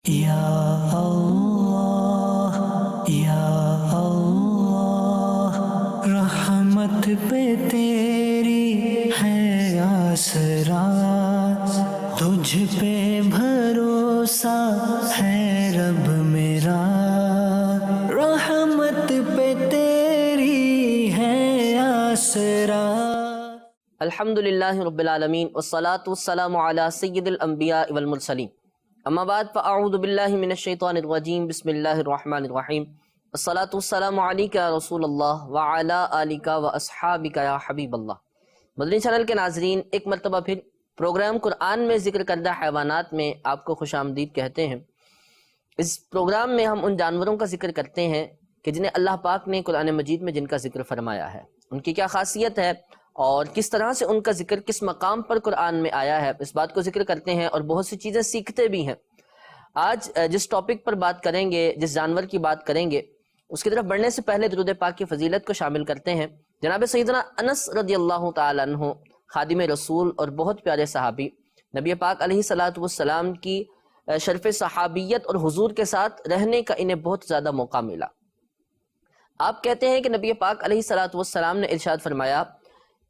یا اللہ یا اللہ، رحمت پہ تیری ہے آسرا، تجھ پہ بھروسہ ہے رب میرا، رحمت پہ تیری ہے آسرا۔ الحمدللہ رب العالمین والصلاة والسلام علی سید الانبیاء والمرسلین، اما بعد فاعوذ باللہ من الشیطان الرجیم، بسم اللہ الرحمن الرحیم، الصلاة والسلام علیکہ یا رسول اللہ وعلی آلکہ واصحابکہ یا حبیب اللہ۔ مدنی چینل کے ناظرین، ایک مرتبہ پھر پروگرام قرآن میں ذکر کردہ حیوانات میں آپ کو خوش آمدید کہتے ہیں۔ اس پروگرام میں ہم ان جانوروں کا ذکر کرتے ہیں کہ جنہیں اللہ پاک نے قرآن مجید میں جن کا ذکر فرمایا ہے، ان کی کیا خاصیت ہے اور کس طرح سے ان کا ذکر کس مقام پر قرآن میں آیا ہے، اس بات کو ذکر کرتے ہیں اور بہت سی چیزیں سیکھتے بھی ہیں۔ آج جس ٹاپک پر بات کریں گے، جس جانور کی بات کریں گے، اس کی طرف بڑھنے سے پہلے درود پاک کی فضیلت کو شامل کرتے ہیں۔ جناب سیدنا انس رضی اللہ تعالیٰ عنہ، خادم رسول اور بہت پیارے صحابی، نبی پاک علیہ الصلوۃ والسلام کی شرف صحابیت اور حضور کے ساتھ رہنے کا انہیں بہت زیادہ موقع ملا۔ آپ کہتے ہیں کہ نبی پاک علیہ الصلوۃ والسلام نے ارشاد فرمایا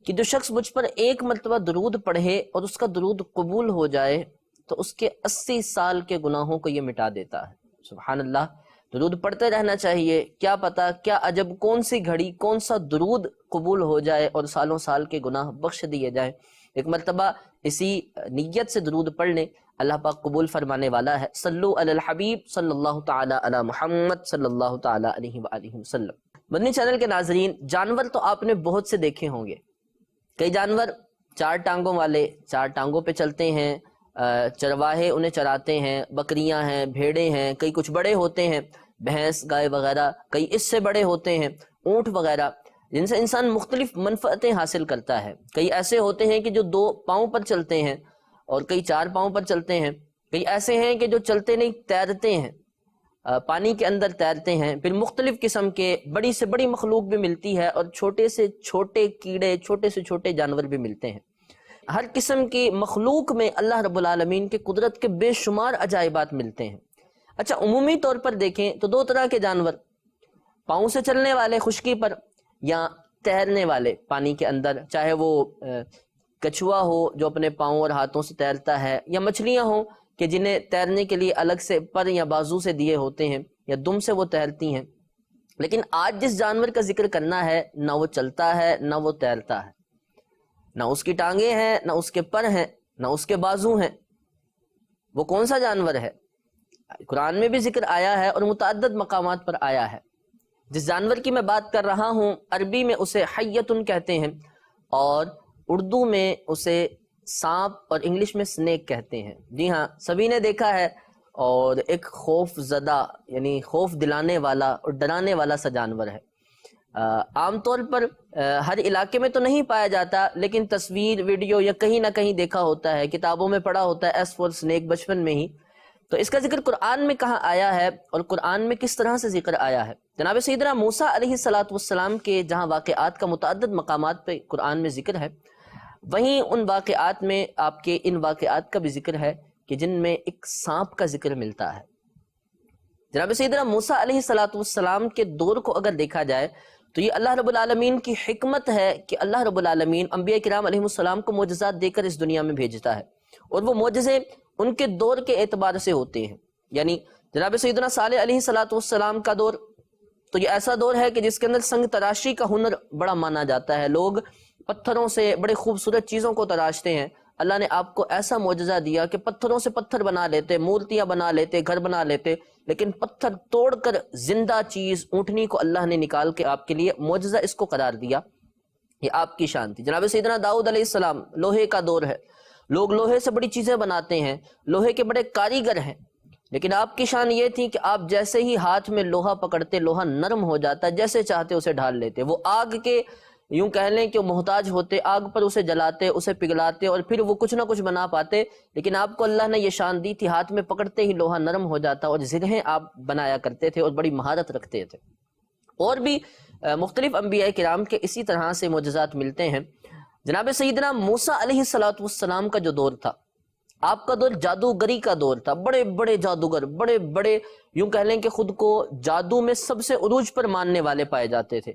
کہ جو شخص مجھ پر ایک مرتبہ درود پڑھے اور اس کا درود قبول ہو جائے تو اس کے 80 سال کے گناہوں کو یہ مٹا دیتا ہے۔ سبحان اللہ، درود پڑھتے رہنا چاہیے، کیا پتہ کیا عجب کون سی گھڑی کون سا درود قبول ہو جائے اور سالوں سال کے گناہ بخش دیے جائیں۔ ایک مرتبہ اسی نیت سے درود پڑھ لیں، اللہ پاک قبول فرمانے والا ہے۔ صلو علی الحبیب صلی اللہ تعالی علی محمد صلی اللہ تعالی علیہ وآلہ وسلم۔ مدنی چینل کے ناظرین، جانور تو آپ نے بہت سے دیکھے ہوں گے۔ کئی جانور چار ٹانگوں والے چار ٹانگوں پہ چلتے ہیں، چرواہے انہیں چراتے ہیں، بکریاں ہیں، بھیڑیں ہیں، کئی کچھ بڑے ہوتے ہیں، بھینس گائے وغیرہ، کئی اس سے بڑے ہوتے ہیں، اونٹ وغیرہ، جن سے انسان مختلف منفعتیں حاصل کرتا ہے۔ کئی ایسے ہوتے ہیں کہ جو 2 پاؤں پر چلتے ہیں اور کئی 4 پاؤں پر چلتے ہیں، کئی ایسے ہیں کہ جو چلتے نہیں تیرتے ہیں، پانی کے اندر تیرتے ہیں۔ پھر مختلف قسم کے بڑی سے بڑی مخلوق بھی ملتی ہے اور چھوٹے سے چھوٹے کیڑے، چھوٹے سے چھوٹے جانور بھی ملتے ہیں۔ ہر قسم کی مخلوق میں اللہ رب العالمین کے قدرت کے بے شمار عجائبات ملتے ہیں۔ اچھا، عمومی طور پر دیکھیں تو 2 طرح کے جانور، پاؤں سے چلنے والے خشکی پر یا تیرنے والے پانی کے اندر، چاہے وہ کچھوا ہو جو اپنے پاؤں اور ہاتھوں سے تیرتا ہے، یا مچھلیاں ہوں کہ جنہیں تیرنے کے لیے الگ سے پر یا بازو سے دیے ہوتے ہیں یا دم سے وہ تیرتی ہیں۔ لیکن آج جس جانور کا ذکر کرنا ہے، نہ وہ چلتا ہے نہ وہ تیرتا ہے، نہ اس کی ٹانگیں ہیں نہ اس کے پر ہیں نہ اس کے بازو ہیں۔ وہ کون سا جانور ہے؟ قرآن میں بھی ذکر آیا ہے اور متعدد مقامات پر آیا ہے۔ جس جانور کی میں بات کر رہا ہوں، عربی میں اسے حیتن کہتے ہیں اور اردو میں اسے سانپ اور انگلش میں سنیک کہتے ہیں۔ جی ہاں، سبھی نے دیکھا ہے، اور ایک خوف زدہ یعنی خوف دلانے والا اور ڈرانے والا سا جانور ہے۔ عام طور پر ہر علاقے میں تو نہیں پایا جاتا، لیکن تصویر، ویڈیو یا کہیں نہ کہیں دیکھا ہوتا ہے، کتابوں میں پڑھا ہوتا ہے، ایس فور سنیک، بچپن میں ہی۔ تو اس کا ذکر قرآن میں کہاں آیا ہے اور قرآن میں کس طرح سے ذکر آیا ہے؟ جناب سیدنا موسیٰ علیہ الصلوۃ والسلام کے جہاں واقعات کا متعدد مقامات پہ قرآن میں ذکر ہے، وہیں ان واقعات میں آپ کے ان واقعات کا بھی ذکر ہے کہ جن میں ایک سانپ کا ذکر ملتا ہے۔ جناب سیدنا موسیٰ علیہ الصلوۃ والسلام کے دور کو اگر دیکھا جائے تو یہ اللہ رب العالمین کی حکمت ہے کہ اللہ رب العالمین انبیاء کرام علیہ السلام کو معجزات دے کر اس دنیا میں بھیجتا ہے، اور وہ معجزے ان کے دور کے اعتبار سے ہوتے ہیں۔ یعنی جناب سیدنا صالح علیہ الصلوۃ والسلام کا دور تو یہ ایسا دور ہے کہ جس کے اندر سنگ تراشی کا ہنر بڑا مانا جاتا ہے، لوگ پتھروں سے بڑے خوبصورت چیزوں کو تراشتے ہیں۔ اللہ نے آپ کو ایسا معجزہ دیا کہ پتھروں سے پتھر بنا لیتے، مورتیاں بنا لیتے، گھر بنا لیتے، لیکن پتھر توڑ کر زندہ چیز اونٹنی کو اللہ نے نکال کے آپ کے لیے معجزہ اس کو قرار دیا۔ یہ آپ کی شان تھی۔ جناب سیدنا داؤد علیہ السلام، لوہے کا دور ہے، لوگ لوہے سے بڑی چیزیں بناتے ہیں، لوہے کے بڑے کاریگر ہیں، لیکن آپ کی شان یہ تھی کہ آپ جیسے ہی ہاتھ میں لوہا پکڑتے، لوہا نرم ہو جاتا، جیسے چاہتے اسے ڈھال لیتے۔ وہ آگ کے یوں کہہ لیں کہ وہ محتاج ہوتے، آگ پر اسے جلاتے، اسے پگھلاتے اور پھر وہ کچھ نہ کچھ بنا پاتے، لیکن آپ کو اللہ نے یہ شان دی تھی، ہاتھ میں پکڑتے ہی لوہا نرم ہو جاتا اور زرہیں آپ بنایا کرتے تھے اور بڑی مہارت رکھتے تھے۔ اور بھی مختلف انبیاء کرام کے اسی طرح سے معجزات ملتے ہیں۔ جناب سیدنا موسیٰ علیہ الصلوۃ والسلام کا جو دور تھا، آپ کا دور جادوگری کا دور تھا، بڑے بڑے جادوگر، بڑے بڑے یوں کہہ لیں کہ خود کو جادو میں سب سے عروج پر ماننے والے پائے جاتے تھے،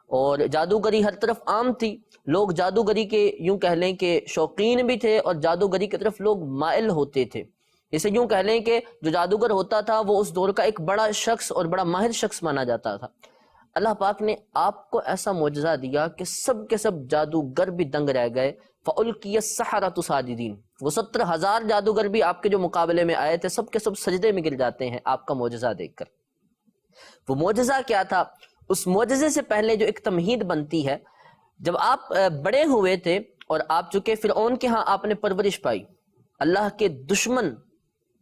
اور جادوگری ہر طرف عام تھی، لوگ جادوگری کے یوں کہہ لیں کہ شوقین بھی تھے اور جادوگری کی طرف لوگ مائل ہوتے تھے۔ اسے یوں کہہ لیں کہ جو جادوگر ہوتا تھا وہ اس دور کا ایک بڑا شخص اور بڑا ماہر شخص مانا جاتا تھا۔ اللہ پاک نے آپ کو ایسا معجزہ دیا کہ سب کے سب جادوگر بھی دنگ رہ گئے۔ فَأُلْقِيَ السَّحَرَةُ سَاجِدِينَ، وہ 70,000 جادوگر بھی آپ کے جو مقابلے میں آئے تھے سب کے سب سجدے میں گر جاتے ہیں آپ کا معجزہ دیکھ کر۔ وہ معجزہ کیا تھا؟ اس معجزے سے پہلے جو ایک تمہید بنتی ہے، جب آپ بڑے ہوئے تھے اور آپ چونکہ فرعون کے ہاں آپ نے پرورش پائی، اللہ کے دشمن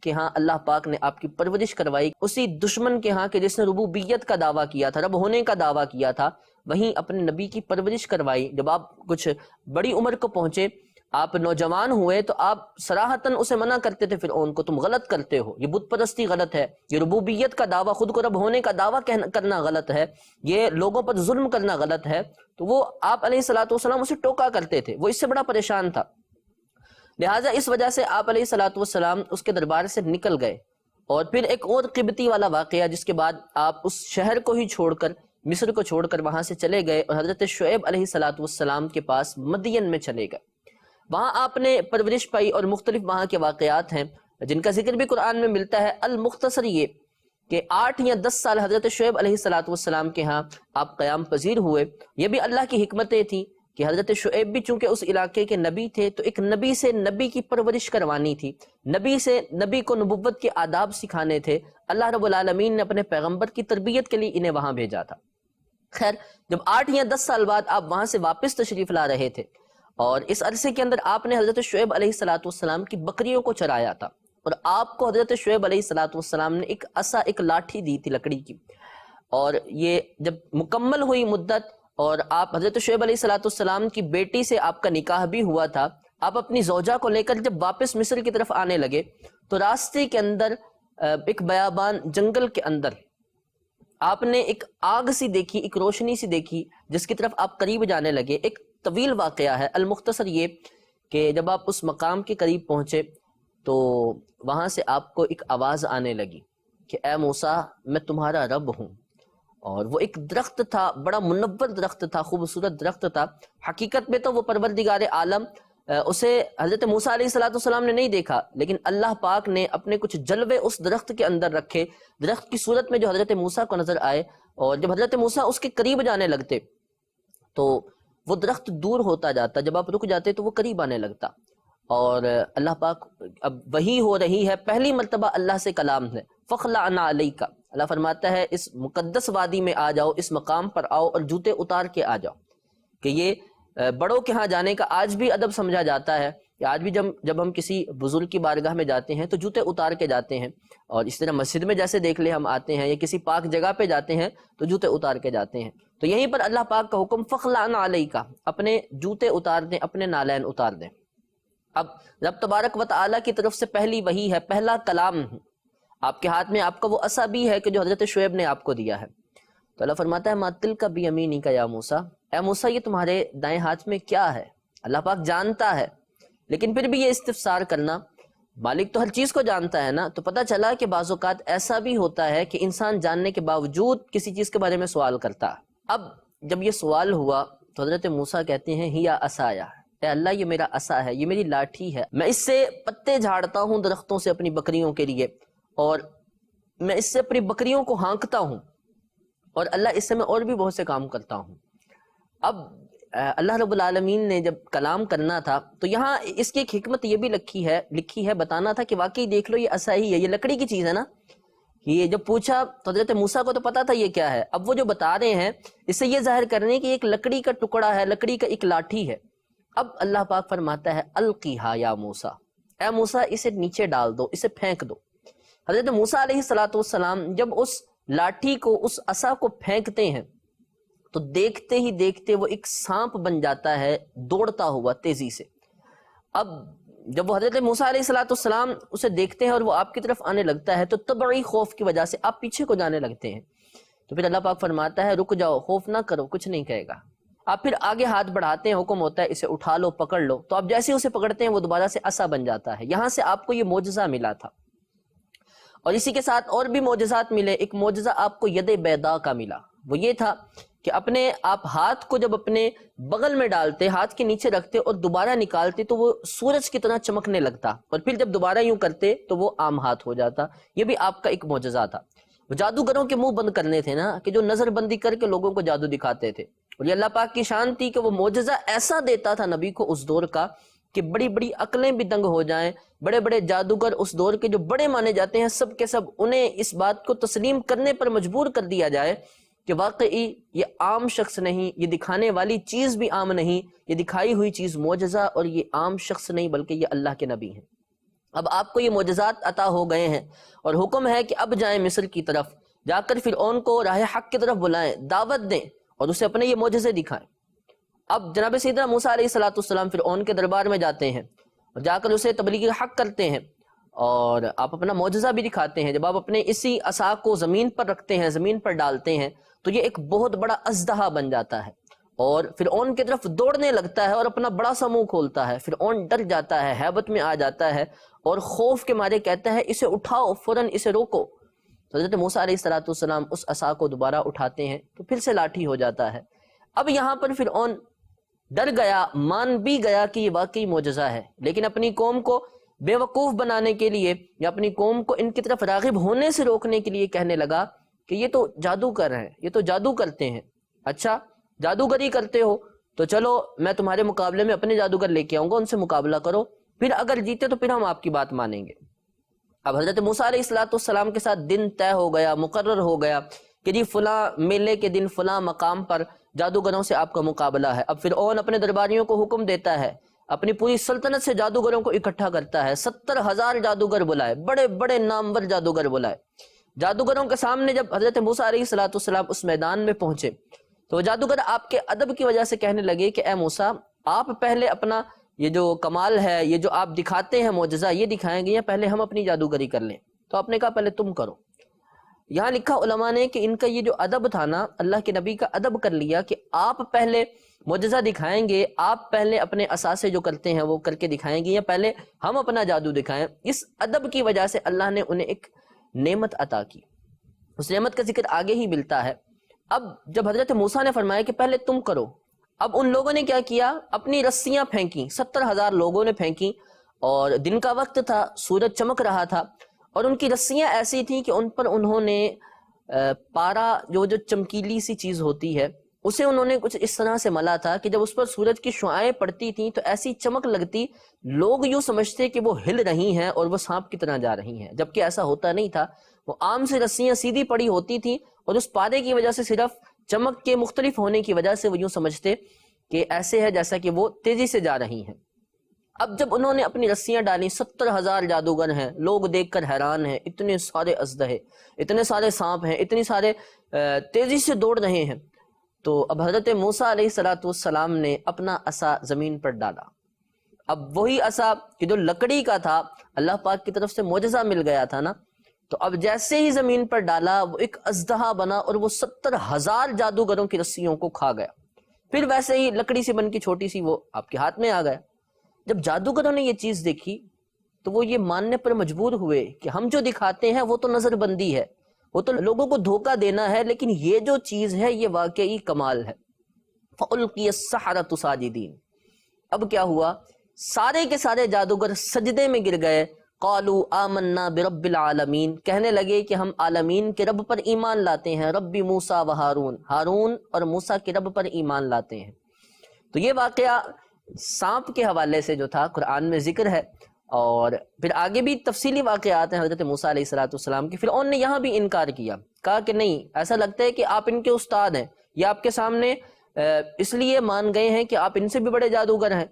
کہ ہاں اللہ پاک نے آپ کی پرورش کروائی، اسی دشمن کے ہاں کہ جس نے ربوبیت کا دعویٰ کیا تھا، رب ہونے کا دعویٰ کیا تھا، وہیں اپنے نبی کی پرورش کروائی۔ جب آپ کچھ بڑی عمر کو پہنچے، آپ نوجوان ہوئے، تو آپ صراحتاً اسے منع کرتے تھے فرعون کو، تم غلط کرتے ہو، یہ بت پرستی غلط ہے، یہ ربوبیت کا دعویٰ، خود کو رب ہونے کا دعویٰ کرنا غلط ہے، یہ لوگوں پر ظلم کرنا غلط ہے۔ تو وہ آپ علیہ الصلوۃ والسلام اسے ٹوکا کرتے تھے، وہ اس سے بڑا پریشان تھا۔ لہٰذا اس وجہ سے آپ علیہ الصلوۃ والسلام اس کے دربار سے نکل گئے، اور پھر ایک اور قبطی والا واقعہ، جس کے بعد آپ اس شہر کو ہی چھوڑ کر، مصر کو چھوڑ کر وہاں سے چلے گئے اور حضرت شعیب علیہ الصلوۃ والسلام کے پاس مدین میں چلے گئے۔ وہاں آپ نے پرورش پائی، اور مختلف وہاں کے واقعات ہیں جن کا ذکر بھی قرآن میں ملتا ہے۔ المختصر یہ کہ 8 یا 10 سال حضرت شعیب علیہ الصلوۃ والسلام کے ہاں آپ قیام پذیر ہوئے۔ یہ بھی اللہ کی حکمتیں تھیں کہ حضرت شعیب بھی چونکہ اس علاقے کے نبی تھے، تو ایک نبی سے نبی کی پرورش کروانی تھی، نبی سے نبی کو نبوت کے آداب سکھانے تھے۔ اللہ رب العالمین نے اپنے پیغمبر کی تربیت کے لیے انہیں وہاں بھیجا تھا۔ خیر، جب 8 یا 10 سال بعد آپ وہاں سے واپس تشریف لا رہے تھے، اور اس عرصے کے اندر آپ نے حضرت شعیب علیہ الصلوۃ والسلام کی بکریوں کو چرایا تھا، اور آپ کو حضرت شعیب علیہ الصلوۃ والسلام نے ایک عصا، ایک لاٹھی دی تھی لکڑی کی۔ اور یہ جب مکمل ہوئی مدت اور آپ حضرت شعیب علیہ الصلوۃ والسلام کی بیٹی سے آپ کا نکاح بھی ہوا تھا، آپ اپنی زوجہ کو لے کر جب واپس مصر کی طرف آنے لگے، تو راستے کے اندر ایک بیابان جنگل کے اندر آپ نے ایک آگ سی دیکھی، ایک روشنی سی دیکھی، جس کی طرف آپ قریب جانے لگے۔ ایک طویل واقعہ ہے، المختصر یہ کہ جب آپ اس مقام کے قریب پہنچے تو وہاں سے آپ کو ایک آواز آنے لگی کہ اے موسیٰ، میں تمہارا رب ہوں۔ اور وہ ایک درخت تھا، بڑا منور درخت تھا، خوبصورت درخت تھا۔ حقیقت میں تو وہ پروردگار عالم اسے حضرت موسیٰ علیہ السلام نے نہیں دیکھا، لیکن اللہ پاک نے اپنے کچھ جلوے اس درخت کے اندر رکھے، درخت کی صورت میں جو حضرت موسیٰ کو نظر آئے۔ اور جب حضرت موسیٰ اس کے قریب جانے لگتے تو وہ درخت دور ہوتا جاتا، جب آپ رک جاتے تو وہ قریب آنے لگتا۔ اور اللہ پاک، اب وہی ہو رہی ہے، پہلی مرتبہ اللہ سے کلام ہے، فَخْلَعْنَا عَلَيْكَ، اللہ فرماتا ہے اس مقدس وادی میں آ جاؤ، اس مقام پر آؤ اور جوتے اتار کے آ جاؤ۔ کہ یہ بڑوں کے ہاں جانے کا آج بھی ادب سمجھا جاتا ہے، کہ آج بھی جب ہم کسی بزرگ کی بارگاہ میں جاتے ہیں تو جوتے اتار کے جاتے ہیں، اور اس طرح مسجد میں جیسے دیکھ لے ہم آتے ہیں، یا کسی پاک جگہ پہ جاتے ہیں تو جوتے اتار کے جاتے ہیں۔ تو یہیں پر اللہ پاک کا حکم فَخْلَعْنَا عَلَيْكَ، اپنے جوتے اتار دیں، اپنے نالین اتار دیں۔ اب رب تبارک و تعالیٰ کی طرف سے پہلی وحی ہے، پہلا کلام آپ کے ہاتھ میں، آپ کا وہ عصا بھی ہے کہ جو حضرت شعیب نے آپ کو دیا ہے۔ تو اللہ فرماتا ہے مَا تِلْكَ بِيَمِينِكَ یا موسیٰ، اے موسیٰ یہ تمہارے دائیں ہاتھ میں کیا ہے؟ اللہ پاک جانتا ہے، لیکن پھر بھی یہ استفسار کرنا، مالک تو ہر چیز کو جانتا ہے نا۔ تو پتہ چلا کہ بعض اوقات ایسا بھی ہوتا ہے کہ انسان جاننے کے باوجود کسی چیز کے بارے میں سوال کرتا ہے۔ اب جب یہ سوال ہوا تو حضرت موسیٰ کہتے ہیں ہِیَ عَصَایَ، اے اللہ یہ میرا عصا ہے، یہ میری لاٹھی ہے، میں اس سے پتے جھاڑتا ہوں درختوں سے اپنی بکریوں کے لیے، اور میں اس سے اپنی بکریوں کو ہانکتا ہوں، اور اللہ اس سے میں اور بھی بہت سے کام کرتا ہوں۔ اب اللہ رب العالمین نے جب کلام کرنا تھا تو یہاں اس کی ایک حکمت یہ بھی لکھی ہے، بتانا تھا کہ واقعی دیکھ لو یہ عصا ہی ہے، یہ لکڑی کی چیز ہے نا۔ یہ جب پوچھا تو حضرت موسیٰ کو تو پتا تھا یہ کیا ہے، اب وہ جو بتا رہے ہیں اس سے یہ ظاہر کرنے کہ ایک لکڑی کا ٹکڑا ہے، لکڑی کا ایک لاٹھی ہے۔ اب اللہ پاک فرماتا ہے القیہا یا موسیٰ، اے موسیٰ اسے نیچے ڈال دو، اسے پھینک دو۔ حضرت موسیٰ علیہ السلام جب اس لاٹھی کو، اس عصا کو پھینکتے ہیں تو دیکھتے ہی دیکھتے وہ ایک سانپ بن جاتا ہے، دوڑتا ہوا تیزی سے۔ اب جب وہ حضرت موسیٰ علیہ السلام اسے دیکھتے ہیں اور وہ آپ کی طرف آنے لگتا ہے تو طبعی خوف کی وجہ سے آپ پیچھے کو جانے لگتے ہیں۔ تو پھر اللہ پاک فرماتا ہے رک جاؤ، خوف نہ کرو، کچھ نہیں کہے گا۔ آپ پھر آگے ہاتھ بڑھاتے ہیں، حکم ہوتا ہے اسے اٹھا لو، پکڑ لو، تو آپ جیسے اسے پکڑتے ہیں وہ دوبارہ سے عصا بن جاتا ہے۔ یہاں سے آپ کو یہ معجزہ ملا تھا، اور اسی کے ساتھ اور بھی معجزات ملے۔ ایک معجزہ آپ کو ید بیضاء کا ملا، وہ یہ تھا کہ اپنے آپ ہاتھ کو جب اپنے بغل میں ڈالتے، ہاتھ کے نیچے رکھتے اور دوبارہ نکالتے تو وہ سورج کی طرح چمکنے لگتا، اور پھر جب دوبارہ یوں کرتے تو وہ عام ہاتھ ہو جاتا۔ یہ بھی آپ کا ایک معجزہ تھا۔ وہ جادوگروں کے منہ بند کرنے تھے نا، کہ جو نظر بندی کر کے لوگوں کو جادو دکھاتے تھے، اور یہ اللہ پاک کی شان تھی کہ وہ معجزہ ایسا دیتا تھا نبی کو اس دور کا کہ بڑی بڑی عقلیں بھی دنگ ہو جائیں۔ بڑے بڑے جادوگر اس دور کے جو بڑے مانے جاتے ہیں، سب کے سب انہیں اس بات کو تسلیم کرنے پر مجبور کر دیا جائے کہ واقعی یہ عام شخص نہیں، یہ دکھانے والی چیز بھی عام نہیں، یہ دکھائی ہوئی چیز معجزہ، اور یہ عام شخص نہیں بلکہ یہ اللہ کے نبی ہیں۔ اب آپ کو یہ معجزات عطا ہو گئے ہیں، اور حکم ہے کہ اب جائیں مصر کی طرف، جا کر فرعون کو راہ حق کی طرف بلائیں، دعوت دیں اور اسے اپنے یہ معجزے دکھائیں۔ اب جناب سیدنا موسیٰ علیہ السلام فرعون کے دربار میں جاتے ہیں، اور جا کر اسے تبلیغ حق کرتے ہیں، اور آپ اپنا معجزہ بھی دکھاتے ہیں۔ جب آپ اپنے اسی عصا کو زمین پر رکھتے ہیں، زمین پر ڈالتے ہیں، تو یہ ایک بہت بڑا اژدہا بن جاتا ہے، اور فرعون کی طرف دوڑنے لگتا ہے اور اپنا بڑا سا منہ کھولتا ہے۔ فرعون ڈر جاتا ہے، ہیبت میں آ جاتا ہے، اور خوف کے مارے کہتا ہے اسے اٹھاؤ، فوراً اسے روکو۔ تو حضرت موسیٰ علیہ السلام اس عصا کو دوبارہ اٹھاتے ہیں تو پھر سے لاٹھی ہو جاتا ہے۔ اب یہاں پر فرعون ڈر گیا، مان بھی گیا کہ یہ واقعی معجزہ ہے، لیکن اپنی قوم کو بے وقوف بنانے کے لیے یا اپنی قوم کو ان کی طرف راغب ہونے سے روکنے کے لیے کہنے لگا کہ یہ تو جادو کر ہیں، یہ تو جادو کرتے ہیں۔ اچھا جادوگری کرتے ہو تو چلو میں تمہارے مقابلے میں اپنے جادوگر لے کے آؤں گا، ان سے مقابلہ کرو، پھر اگر جیتے تو پھر ہم آپ کی بات مانیں گے۔ اب حضرت موسیٰ علیہ السلام کے ساتھ دن طے ہو گیا، مقرر ہو گیا کہ جی فلاں میلے کے دن فلاں مقام پر جادوگروں سے آپ کا مقابلہ ہے۔ اب فرعون اپنے درباریوں کو حکم دیتا ہے، اپنی پوری سلطنت سے جادوگروں کو اکٹھا کرتا ہے، 70,000 جادوگر بلائے، بڑے بڑے نامور جادوگر بلائے۔ جادوگروں کے سامنے جب حضرت موسیٰ علیہ السلام اس میدان میں پہنچے تو وہ جادوگر آپ کے ادب کی وجہ سے کہنے لگے کہ اے موسیٰ، آپ پہلے اپنا یہ جو کمال ہے، یہ جو آپ دکھاتے ہیں معجزہ، یہ دکھائیں گے یا پہلے ہم اپنی جادوگری کر لیں؟ تو آپ نے کہا پہلے تم کرو۔ یہاں لکھا علماء نے کہ ان کا یہ جو ادب تھا نا، اللہ کے نبی کا ادب کر لیا کہ آپ پہلے معجزہ دکھائیں گے، آپ پہلے اپنے اساسے جو کرتے ہیں وہ کر کے دکھائیں گے، یا پہلے ہم اپنا جادو دکھائیں۔ اس ادب کی وجہ سے اللہ نے انہیں ایک نعمت عطا کی، اس نعمت کا ذکر آگے ہی ملتا ہے۔ اب جب حضرت موسیٰ نے فرمایا کہ پہلے تم کرو، اب ان لوگوں نے کیا کیا، اپنی رسیاں پھینکی، 70,000 لوگوں نے پھینکی، اور دن کا وقت تھا، سورج چمک رہا تھا، اور ان کی رسیاں ایسی تھیں کہ ان پر انہوں نے پارا جو چمکیلی سی چیز ہوتی ہے اسے انہوں نے کچھ اس طرح سے ملا تھا کہ جب اس پر سورج کی شعائیں پڑتی تھیں تو ایسی چمک لگتی، لوگ یوں سمجھتے کہ وہ ہل رہی ہیں اور وہ سانپ کی طرح جا رہی ہیں، جبکہ ایسا ہوتا نہیں تھا۔ وہ عام سے رسیاں سیدھی پڑی ہوتی تھیں، اور اس پارے کی وجہ سے، صرف چمک کے مختلف ہونے کی وجہ سے وہ یوں سمجھتے کہ ایسے ہے جیسا کہ وہ تیزی سے جا رہی ہیں۔ اب جب انہوں نے اپنی رسیاں ڈالی، 70,000 جادوگر ہیں، لوگ دیکھ کر حیران ہیں، اتنے سارے اژدہے، اتنے سارے سانپ ہیں، اتنے سارے تیزی سے دوڑ رہے ہیں۔ تو اب حضرت موسیٰ علیہ السلام نے اپنا عصا زمین پر ڈالا۔ اب وہی عصا کہ جو لکڑی کا تھا، اللہ پاک کی طرف سے معجزہ مل گیا تھا نا، تو اب جیسے ہی زمین پر ڈالا وہ ایک اژدہا بنا اور وہ 70,000 جادوگروں کی رسیوں کو کھا گیا۔ پھر ویسے ہی لکڑی سی بن کی چھوٹی سی وہ آپ کے ہاتھ میں آ گیا۔ جب جادوگروں نے یہ چیز دیکھی تو وہ یہ ماننے پر مجبور ہوئے کہ ہم جو دکھاتے ہیں وہ تو نظر بندی ہے، وہ تو لوگوں کو دھوکہ دینا ہے، لیکن یہ جو چیز ہے یہ واقعی کمال ہے۔ فَأُلْقِيَ السَّحَرَةُ سَاجِدِينَ۔ اب کیا ہوا، سارے کے سارے جادوگر سجدے میں گر گئے۔ قَالُوا آمَنَّا بِرَبِّ الْعَالَمِينَ، کہنے لگے کہ ہم عالمین کے رب پر ایمان لاتے ہیں، رب موسیٰ و ہارون، ہارون اور موسیٰ کے رب پر ایمان لاتے ہیں۔ تو یہ واقعہ سانپ کے حوالے سے جو تھا قرآن میں ذکر ہے، اور پھر آگے بھی تفصیلی واقعات ہیں حضرت موسیٰ علیہ السلام کی۔ فرعون نے یہاں بھی انکار کیا، کہا کہ نہیں، ایسا لگتا ہے کہ آپ ان کے استاد ہیں، یہ آپ کے سامنے اس لیے مان گئے ہیں کہ آپ ان سے بھی بڑے جادوگر ہیں،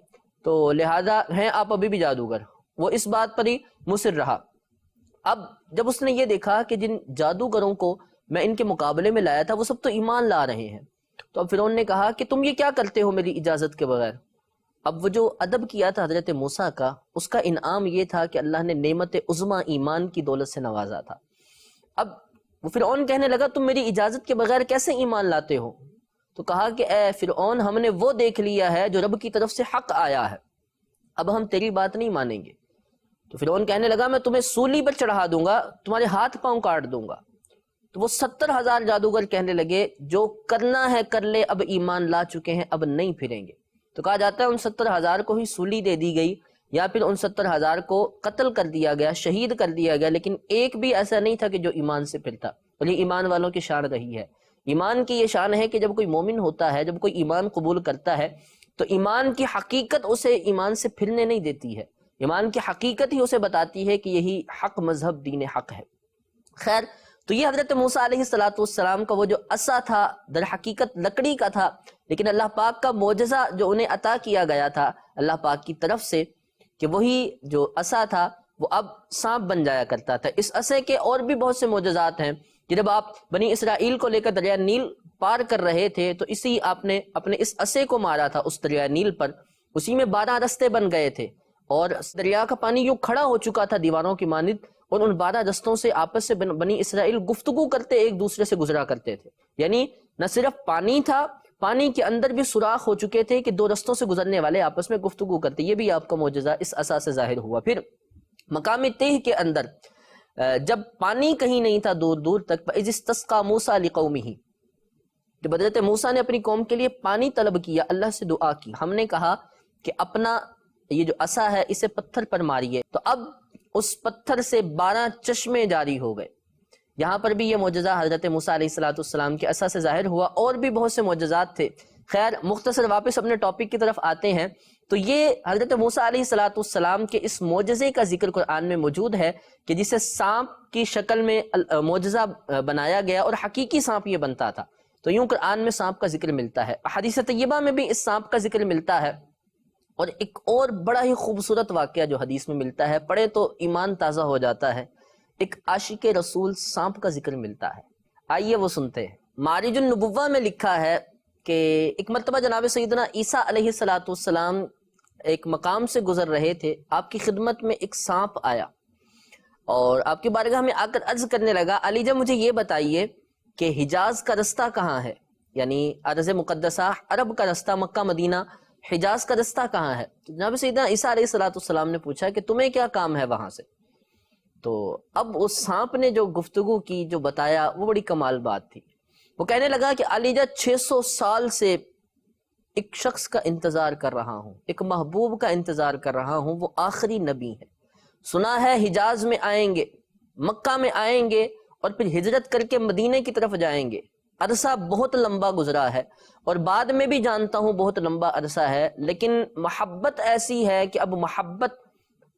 تو لہذا ہیں آپ ابھی بھی جادوگر۔ وہ اس بات پر ہی مصر رہا۔ اب جب اس نے یہ دیکھا کہ جن جادوگروں کو میں ان کے مقابلے میں لایا تھا وہ سب تو ایمان لا رہے ہیں، تو اب فرعون نے کہا کہ تم یہ کیا کرتے ہو میری اجازت کے بغیر۔ اب وہ جو ادب کیا تھا حضرت موسیٰ کا، اس کا انعام یہ تھا کہ اللہ نے نعمت عظمیٰ ایمان کی دولت سے نوازا تھا۔ اب وہ فرعون کہنے لگا تم میری اجازت کے بغیر کیسے ایمان لاتے ہو؟ تو کہا کہ اے فرعون، ہم نے وہ دیکھ لیا ہے جو رب کی طرف سے حق آیا ہے، اب ہم تیری بات نہیں مانیں گے۔ تو فرعون کہنے لگا میں تمہیں سولی پر چڑھا دوں گا، تمہارے ہاتھ پاؤں کاٹ دوں گا۔ تو وہ 70,000 جادوگر کہنے لگے جو کرنا ہے کر لے، اب ایمان لا چکے ہیں، اب نہیں پھریں گے۔ تو کہا جاتا ہے ان 70,000 کو ہی سولی دے دی گئی، یا پھر ان 70,000 کو قتل کر دیا گیا، شہید کر دیا گیا، لیکن ایک بھی ایسا نہیں تھا کہ جو ایمان سے پھرتا۔ اور یہ ایمان والوں کی شان رہی ہے۔ ایمان کی یہ شان ہے کہ جب کوئی مومن ہوتا ہے، جب کوئی ایمان قبول کرتا ہے، تو ایمان کی حقیقت اسے ایمان سے پھرنے نہیں دیتی ہے، ایمان کی حقیقت ہی اسے بتاتی ہے کہ یہی حق مذہب دین حق ہے۔ خیر، تو یہ حضرت موسیٰ علیہ السلام کا وہ جو عصا تھا، در حقیقت لکڑی کا تھا، لیکن اللہ پاک کا معجزہ جو انہیں عطا کیا گیا تھا اللہ پاک کی طرف سے، کہ وہی جو عصا تھا وہ اب سانپ بن جایا کرتا تھا۔ اس عصے کے اور بھی بہت سے معجزات ہیں کہ جب آپ بنی اسرائیل کو لے کر دریا نیل پار کر رہے تھے تو اسی آپ نے اپنے اس عصے کو مارا تھا اس دریا نیل پر، اسی میں 12 رستے بن گئے تھے، اور دریا کا پانی یوں کھڑا ہو چکا تھا دیواروں کی مانند، اور ان 12 رستوں سے آپس سے بنی اسرائیل گفتگو کرتے ایک دوسرے سے گزرا کرتے تھے۔ یعنی نہ صرف پانی تھا، پانی کے اندر بھی سوراخ ہو چکے تھے کہ 2 رستوں سے گزرنے والے آپس میں گفتگو کرتے۔ یہ بھی آپ کا معجزہ اس عصا سے ظاہر ہوا۔ پھر مقام تیہ کے اندر جب پانی کہیں نہیں تھا دور دور تک، فَإِذِ اسْتَسْقَىٰ مُوسَىٰ لِقَوْمِهِ، جب حضرت موسیٰ نے اپنی قوم کے لیے پانی طلب کیا، اللہ سے دعا کی، ہم نے کہا کہ اپنا یہ جو عصا ہے اسے پتھر پر ماریے، تو اب اس پتھر سے 12 چشمے جاری ہو گئے۔ یہاں پر بھی یہ معجزہ حضرت موسیٰ علیہ السلام کے عصا سے ظاہر ہوا، اور بھی بہت سے معجزات تھے۔ خیر، مختصر واپس اپنے ٹاپک کی طرف آتے ہیں، تو یہ حضرت موسیٰ علیہ السلام کے اس معجزے کا ذکر قرآن میں موجود ہے کہ جسے سانپ کی شکل میں معجزہ بنایا گیا، اور حقیقی سانپ یہ بنتا تھا۔ تو یوں قرآن میں سانپ کا ذکر ملتا ہے، حدیث طیبہ میں بھی اس سانپ کا ذکر ملتا ہے، اور ایک اور بڑا ہی خوبصورت واقعہ جو حدیث میں ملتا ہے، پڑھے تو ایمان تازہ ہو جاتا ہے، ایک عاشق رسول سانپ کا ذکر ملتا ہے۔ آئیے وہ سنتے ہیں۔ معارج النبوہ میں لکھا ہے کہ ایک مرتبہ جناب سیدنا عیسیٰ علیہ السلام ایک مقام سے گزر رہے تھے، آپ کی خدمت میں ایک سانپ آیا اور آپ کی بارگاہ میں آ کر عرض کرنے لگا، علی جان مجھے یہ بتائیے کہ حجاز کا رستہ کہاں ہے، یعنی ارض مقدسہ عرب کا رستہ، مکہ مدینہ، حجاز کا رستہ کہاں ہے؟ جناب سیدنا عیسیٰ علیہ السلام نے پوچھا کہ تمہیں کیا کام ہے وہاں سے؟ تو اب اس سانپ نے جو گفتگو کی، جو بتایا، وہ بڑی کمال بات تھی۔ وہ کہنے لگا کہ علی جان 600 سال سے ایک شخص کا انتظار کر رہا ہوں، ایک محبوب کا انتظار کر رہا ہوں، وہ آخری نبی ہے، سنا ہے حجاز میں آئیں گے، مکہ میں آئیں گے، اور پھر ہجرت کر کے مدینے کی طرف جائیں گے۔ عرصہ بہت لمبا گزرا ہے، اور بعد میں بھی جانتا ہوں بہت لمبا عرصہ ہے، لیکن محبت ایسی ہے کہ اب محبت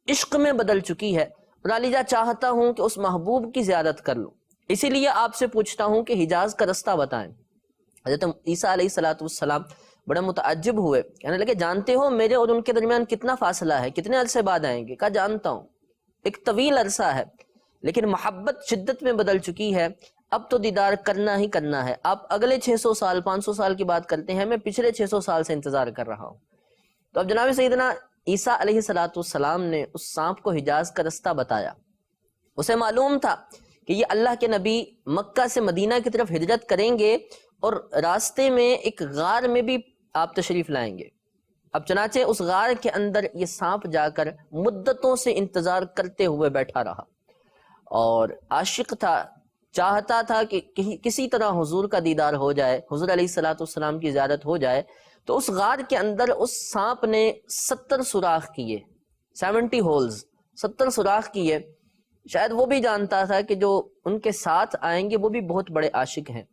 عشق میں بدل چکی ہے، اور علی جان چاہتا ہوں کہ اس محبوب کی زیارت کر لوں، اسی لیے آپ سے پوچھتا ہوں کہ حجاز کا رستہ بتائیں۔ حضرت عیسیٰ علیہ السلام بڑا متعجب ہوئے، کہنے لگے جانتے ہو میرے اور ان کے درمیان کتنا فاصلہ ہے، کتنے عرصے بعد آئیں گے؟ کہا جانتا ہوں، ایک طویل عرصہ ہے، لیکن محبت شدت میں بدل چکی ہے، اب تو دیدار کرنا ہی کرنا ہے۔ آپ اگلے 600 سال 500 سال کی بات کرتے ہیں، میں پچھلے 600 سال سے انتظار کر رہا ہوں۔ تو اب جناب سیدنا عیسیٰ علیہ السلام نے اس سانپ کو حجاز کا رستہ بتایا۔ اسے معلوم تھا کہ یہ اللہ کے نبی مکہ سے مدینہ کی طرف ہجرت کریں گے، اور راستے میں ایک غار میں بھی آپ تشریف لائیں گے۔ اب چنانچہ اس غار کے اندر یہ سانپ جا کر مدتوں سے انتظار کرتے ہوئے بیٹھا رہا، اور عاشق تھا، چاہتا تھا کہ کسی طرح حضور کا دیدار ہو جائے، حضور علیہ السلام کی زیارت ہو جائے۔ تو اس غار کے اندر اس سانپ نے 70 سوراخ کیے، 70 ہولز، 70 سوراخ کیے۔ شاید وہ بھی جانتا تھا کہ جو ان کے ساتھ آئیں گے وہ بھی بہت بڑے عاشق ہیں،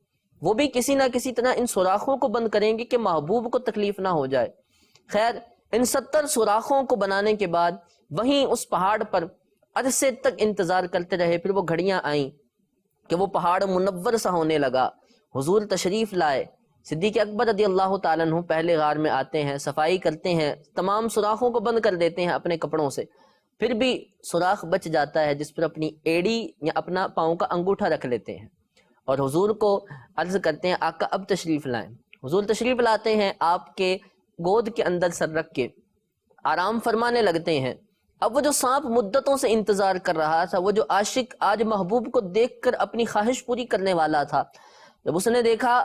وہ بھی کسی نہ کسی طرح ان سوراخوں کو بند کریں گے کہ محبوب کو تکلیف نہ ہو جائے۔ خیر، ان 70 سوراخوں کو بنانے کے بعد وہیں اس پہاڑ پر عرصے تک انتظار کرتے رہے۔ پھر وہ گھڑیاں آئیں کہ وہ پہاڑ منور سا ہونے لگا، حضور تشریف لائے، صدیق اکبر رضی اللہ تعالیٰ عنہ پہلے غار میں آتے ہیں، صفائی کرتے ہیں، تمام سوراخوں کو بند کر دیتے ہیں اپنے کپڑوں سے، پھر بھی سوراخ بچ جاتا ہے جس پر اپنی ایڑی یا اپنا پاؤں کا انگوٹھا رکھ لیتے ہیں، اور حضور کو عرض کرتے ہیں آقا اب تشریف لائیں۔ حضور تشریف لاتے ہیں، آپ کے گود کے اندر سر رکھ کے آرام فرمانے لگتے ہیں۔ اب وہ جو سانپ مدتوں سے انتظار کر رہا تھا، وہ جو عاشق آج محبوب کو دیکھ کر اپنی خواہش پوری کرنے والا تھا، جب اس نے دیکھا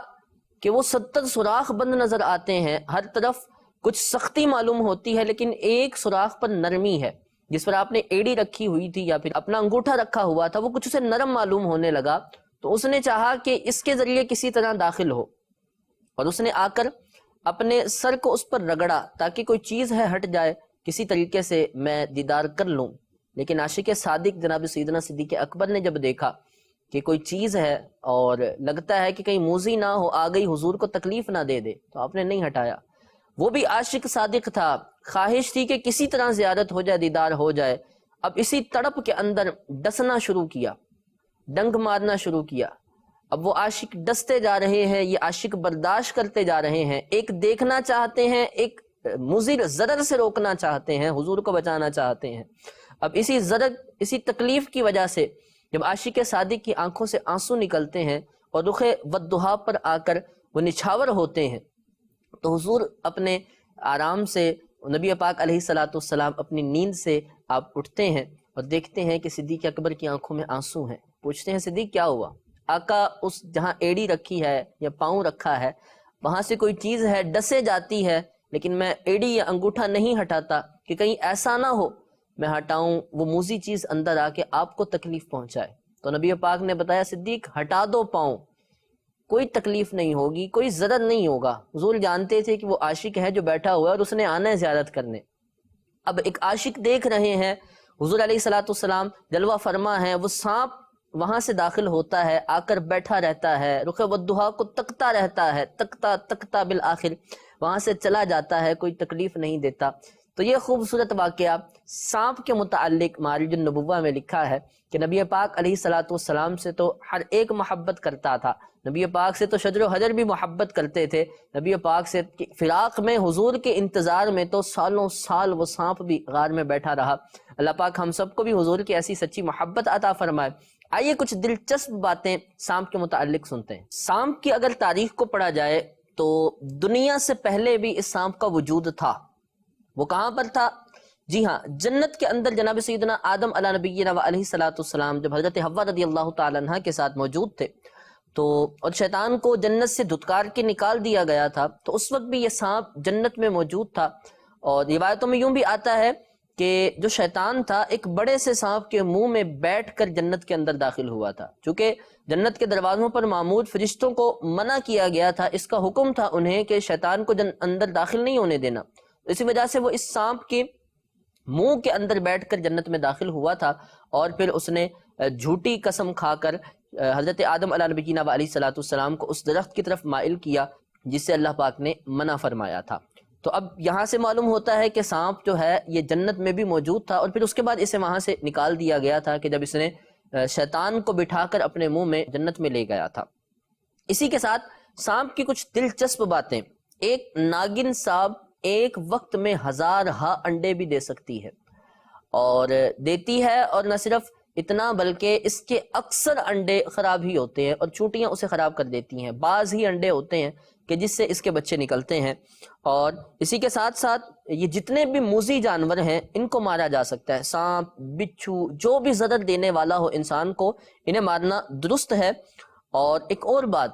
کہ وہ 70 سوراخ بند نظر آتے ہیں، ہر طرف کچھ سختی معلوم ہوتی ہے لیکن ایک سوراخ پر نرمی ہے، جس پر آپ نے ایڑی رکھی ہوئی تھی یا پھر اپنا انگوٹھا رکھا ہوا تھا، وہ کچھ اسے نرم معلوم ہونے لگا، تو اس نے چاہا کہ اس کے ذریعے کسی طرح داخل ہو، اور اس نے آ کر اپنے سر کو اس پر رگڑا تاکہ کوئی چیز ہے ہٹ جائے، کسی طریقے سے میں دیدار کر لوں۔ لیکن عاشق صادق جناب سیدنا صدیق اکبر نے جب دیکھا کہ کوئی چیز ہے اور لگتا ہے کہ کہیں موذی نہ ہو، آ گئی حضور کو تکلیف نہ دے دے، تو آپ نے نہیں ہٹایا۔ وہ بھی عاشق صادق تھا، خواہش تھی کہ کسی طرح زیارت ہو جائے، دیدار ہو جائے۔ اب اسی تڑپ کے اندر ڈسنا شروع کیا، ڈنک مارنا شروع کیا۔ اب وہ عاشق ڈستے جا رہے ہیں، یہ عاشق برداشت کرتے جا رہے ہیں، ایک دیکھنا چاہتے ہیں، ایک مضر ضرر سے روکنا چاہتے ہیں، حضور کو بچانا چاہتے ہیں۔ اب اسی ضرر، اسی تکلیف کی وجہ سے جب عاشق صادق کی آنکھوں سے آنسو نکلتے ہیں اور رخ والضحیٰ پر آ کر وہ نچھاور ہوتے ہیں، تو حضور اپنے آرام سے، نبی پاک علیہ الصلوۃ والسلام اپنی نیند سے آپ اٹھتے ہیں اور دیکھتے ہیں کہ صدیق اکبر کی آنکھوں میں آنسو ہیں۔ پوچھتے ہیں صدیق کیا ہوا؟ آقا اس جہاں ایڑی رکھی ہے یا پاؤں رکھا ہے وہاں سے کوئی چیز ہے ڈسے جاتی ہے، لیکن میں ایڑی یا انگوٹھا نہیں ہٹاتا کہ کہیں ایسا نہ ہو میں ہٹاؤں وہ موذی چیز اندر آ کے آپ کو تکلیف پہنچائے۔ تو نبی پاک نے بتایا صدیق ہٹا دو پاؤں، کوئی تکلیف نہیں ہوگی، کوئی ضرر نہیں ہوگا۔ حضور جانتے تھے کہ وہ عاشق ہے جو بیٹھا ہوا ہے اور اس نے آنا ہے زیارت کرنے۔ اب ایک عاشق دیکھ رہے ہیں، حضور علیہ الصلوۃ والسلام جلوہ فرما ہیں، وہ سانپ وہاں سے داخل ہوتا ہے، آ کر بیٹھا رہتا ہے، رخ والضحیٰ کو تکتا رہتا ہے، تکتا تکتا بالآخر وہاں سے چلا جاتا ہے، کوئی تکلیف نہیں دیتا۔ تو یہ خوبصورت واقعہ سانپ کے متعلق معارج النبوہ میں لکھا ہے کہ نبی پاک علیہ الصلوۃ والسلام سے تو ہر ایک محبت کرتا تھا، نبی پاک سے تو شجر و حجر بھی محبت کرتے تھے، نبی پاک سے فراق میں، حضور کے انتظار میں تو سالوں سال وہ سانپ بھی غار میں بیٹھا رہا۔ اللہ پاک ہم سب کو بھی حضور کی ایسی سچی محبت عطا فرمائے۔ آئیے کچھ دلچسپ باتیں سانپ کے متعلق سنتے ہیں۔ سانپ کی اگر تاریخ کو پڑھا جائے تو دنیا سے پہلے بھی اس سانپ کا وجود تھا۔ وہ کہاں پر تھا؟ جی ہاں، جنت کے اندر جناب سیدنا آدم علیہ نبینا و علیہ الصلوۃ والسلام جب حضرت حوا رضی اللہ تعالی عنہ کے ساتھ موجود تھے تو اور شیطان کو جنت سے دھتکار کے نکال دیا گیا تھا، تو اس وقت بھی یہ سانپ جنت میں موجود تھا۔ اور روایتوں میں یوں بھی آتا ہے کہ جو شیطان تھا ایک بڑے سے سانپ کے منہ میں بیٹھ کر جنت کے اندر داخل ہوا تھا، چونکہ جنت کے دروازوں پر معمود فرشتوں کو منع کیا گیا تھا، اس کا حکم تھا انہیں کہ شیطان کو اندر داخل نہیں ہونے دینا، اسی وجہ سے وہ اس سانپ کے منہ کے اندر بیٹھ کر جنت میں داخل ہوا تھا، اور پھر اس نے جھوٹی قسم کھا کر حضرت آدم علیہ نبینا و علیہ الصلوۃ والسلام کو اس درخت کی طرف مائل کیا جس سے اللہ پاک نے منع فرمایا تھا۔ تو اب یہاں سے معلوم ہوتا ہے کہ سانپ جو ہے یہ جنت میں بھی موجود تھا، اور پھر اس کے بعد اسے وہاں سے نکال دیا گیا تھا کہ جب اس نے شیطان کو بٹھا کر اپنے منہ میں جنت میں لے گیا تھا۔ اسی کے ساتھ سانپ کی کچھ دلچسپ باتیں۔ ایک ناگن سانپ ایک وقت میں 1000 انڈے بھی دے سکتی ہے، اور دیتی ہے، اور نہ صرف اتنا بلکہ اس کے اکثر انڈے خراب ہی ہوتے ہیں اور چونٹیاں اسے خراب کر دیتی ہیں، بعض ہی انڈے ہوتے ہیں کہ جس سے اس کے بچے نکلتے ہیں۔ اور اسی کے ساتھ ساتھ یہ جتنے بھی موذی جانور ہیں ان کو مارا جا سکتا ہے، سانپ، بچھو، جو بھی ضرر دینے والا ہو انسان کو، انہیں مارنا درست ہے۔ اور ایک اور بات،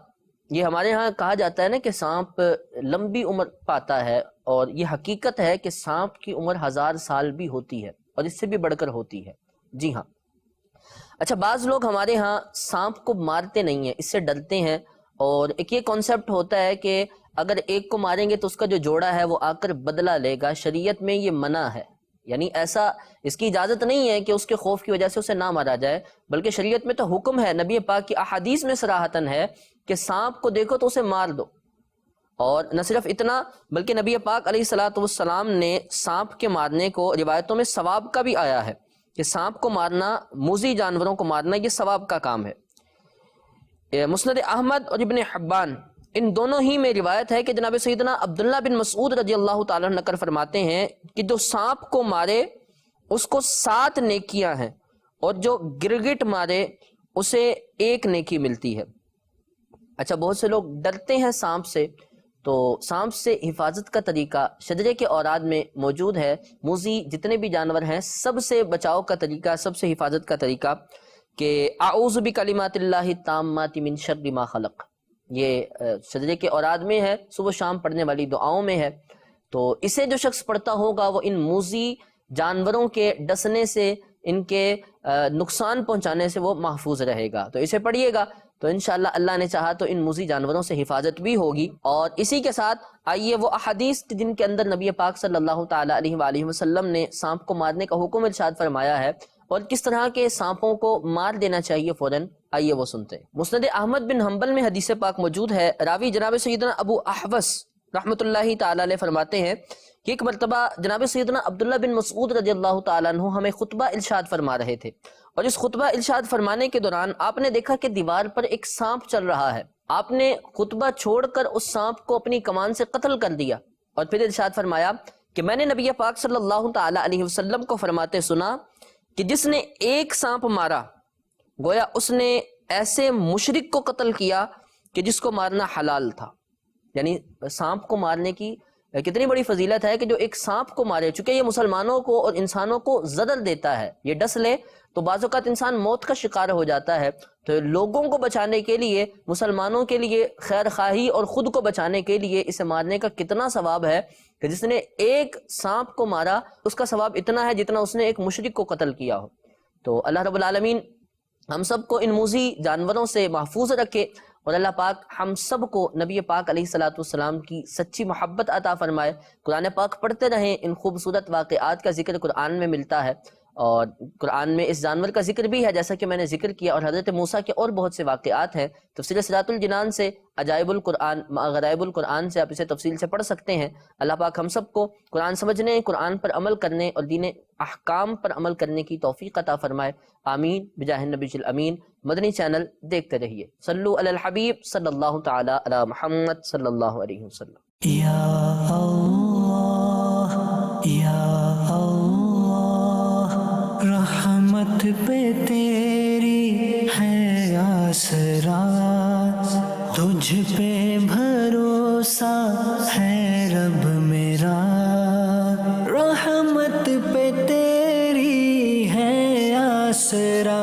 یہ ہمارے ہاں کہا جاتا ہے نا کہ سانپ لمبی عمر پاتا ہے، اور یہ حقیقت ہے کہ سانپ کی عمر 1000 سال بھی ہوتی ہے اور اس سے بھی بڑھ کر ہوتی ہے۔ جی ہاں۔ اچھا، بعض لوگ ہمارے ہاں سانپ کو مارتے نہیں ہیں، اس سے ڈرتے ہیں، اور ایک یہ کانسیپٹ ہوتا ہے کہ اگر ایک کو ماریں گے تو اس کا جو جوڑا ہے وہ آ کر بدلہ لے گا۔ شریعت میں یہ منع ہے، یعنی ایسا اس کی اجازت نہیں ہے کہ اس کے خوف کی وجہ سے اسے نہ مارا جائے، بلکہ شریعت میں تو حکم ہے، نبی پاک کی احادیث میں صراحتاً ہے کہ سانپ کو دیکھو تو اسے مار دو۔ اور نہ صرف اتنا بلکہ نبی پاک علیہ الصلوۃ والسلام نے سانپ کے مارنے کو روایتوں میں ثواب کا بھی آیا ہے کہ سانپ کو مارنا، موذی جانوروں کو مارنا یہ ثواب کا کام ہے۔ مسند احمد اور ابن حبان ان دونوں ہی میں روایت ہے کہ جناب سیدنا عبداللہ بن مسعود رضی اللہ تعالیٰ عنہ نقل فرماتے ہیں کہ جو سانپ کو مارے اس کو 7 نیکیاں ہیں، اور جو گرگٹ مارے اسے 1 نیکی ملتی ہے۔ اچھا، بہت سے لوگ ڈرتے ہیں سانپ سے، تو سانپ سے حفاظت کا طریقہ شجرے کے اوراد میں موجود ہے۔ موذی جتنے بھی جانور ہیں سب سے بچاؤ کا طریقہ، سب سے حفاظت کا طریقہ کہ اعوذ بکلمات اللہ التامات من شر ما خلق، یہ سجدے کے اوراد میں ہے، صبح شام پڑھنے والی دعاؤں میں ہے۔ تو اسے جو شخص پڑھتا ہوگا وہ ان موذی جانوروں کے ڈسنے سے، ان کے نقصان پہنچانے سے وہ محفوظ رہے گا۔ تو اسے پڑھیے گا تو انشاءاللہ اللہ نے چاہا تو ان موذی جانوروں سے حفاظت بھی ہوگی۔ اور اسی کے ساتھ آئیے وہ احادیث جن کے اندر نبی پاک صلی اللہ تعالیٰ علیہ وآلہ وسلم نے سانپ کو مارنے کا حکم ارشاد فرمایا ہے اور کس طرح کے سانپوں کو مار دینا چاہیے فوراً، آئیے وہ سنتے ہیں۔ مسند احمد بن حنبل میں حدیث پاک موجود ہے، راوی جناب سیدنا ابو احوص رحمۃ اللہ تعالیٰ علیہ فرماتے ہیں کہ ایک مرتبہ جناب سیدنا عبداللہ بن مسعود رضی اللہ تعالیٰ عنہ ہمیں خطبہ ارشاد فرما رہے تھے، اور اس خطبہ ارشاد فرمانے کے دوران آپ نے دیکھا کہ دیوار پر ایک سانپ چل رہا ہے۔ آپ نے خطبہ چھوڑ کر اس سانپ کو اپنی کمان سے قتل کر دیا، اور پھر ارشاد فرمایا کہ میں نے نبی پاک صلی اللہ تعالیٰ علیہ وسلم کو فرماتے سنا کہ جس نے ایک سانپ مارا گویا اس نے ایسے مشرک کو قتل کیا کہ جس کو مارنا حلال تھا۔ یعنی سانپ کو مارنے کی کتنی بڑی فضیلت ہے کہ جو ایک سانپ کو مارے، چونکہ یہ مسلمانوں کو اور انسانوں کو زدر دیتا ہے، یہ ڈس لے تو بعض اوقات انسان موت کا شکار ہو جاتا ہے۔ تو لوگوں کو بچانے کے لیے، مسلمانوں کے لیے خیر خواہی اور خود کو بچانے کے لیے اسے مارنے کا کتنا ثواب ہے کہ جس نے ایک سانپ کو مارا اس کا ثواب اتنا ہے جتنا اس نے ایک مشرک کو قتل کیا ہو۔ تو اللہ رب العالمین ہم سب کو ان موذی جانوروں سے محفوظ رکھے، اور اللہ پاک ہم سب کو نبی پاک علیہ الصلوۃ والسلام کی سچی محبت عطا فرمائے۔ قرآن پاک پڑھتے رہیں، ان خوبصورت واقعات کا ذکر قرآن میں ملتا ہے، اور قرآن میں اس جانور کا ذکر بھی ہے جیسا کہ میں نے ذکر کیا، اور حضرت موسیٰ کے اور بہت سے واقعات ہیں۔ تفسیر صراط الجنان سے، عجائب القرآن غرائب القرآن سے آپ اسے تفصیل سے پڑھ سکتے ہیں۔ اللہ پاک ہم سب کو قرآن سمجھنے، قرآن پر عمل کرنے اور دین احکام پر عمل کرنے کی توفیق عطا فرمائے، آمین بجاہ النبی الامین۔ مدنی چینل دیکھتے رہیے۔ صلو علی الحبیب صلی اللہ تعالی علی محمد صلی اللہ علیہ وسلم۔ یا اللہ یا اللہ، رحمت پہ تیری ہے آسرا، تجھ پہ بھروسہ ہے رب میرا، رحمت پہ تیری ہے آسرا،